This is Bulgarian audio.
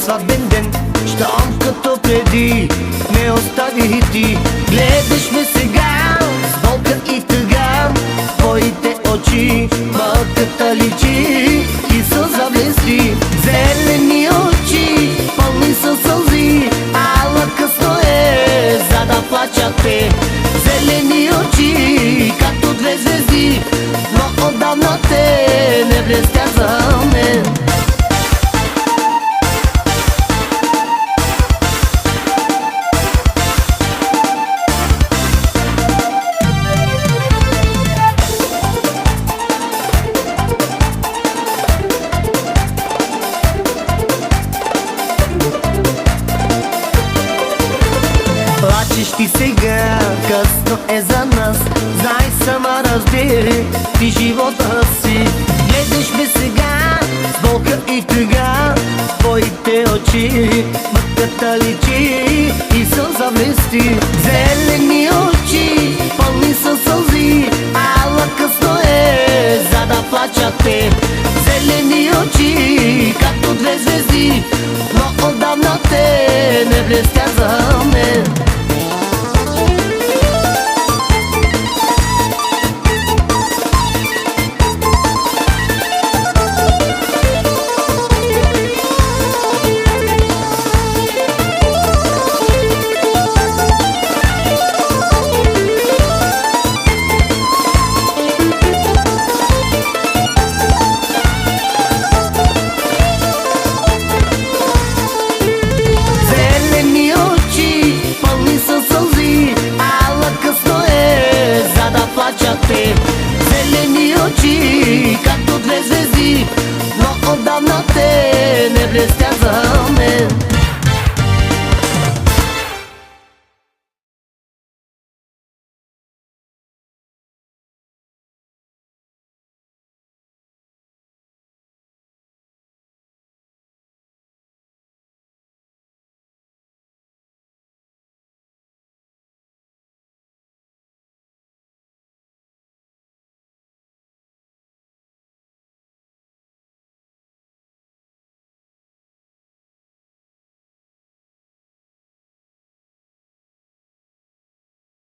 сватбен ден, щом като преди не остави ти. Гледаш ме сега с болка и тъга, твоите очи мъката личи и сълза блести. Зелени очи, пълни със сълзи, ала късно е, за да плачат те. Зелени очи, като две звезди, но отдавна те не блестят за мен. Плачеш ти сега, късно е за нас, знай сама разбери ти живота си. Гледаш ме сега с болка и тъга, твоите очи мъката личи и сълза блести. Зелени очи, пълни със сълзи, ала късно е, за да плачат те. Зелени очи, като две звезди,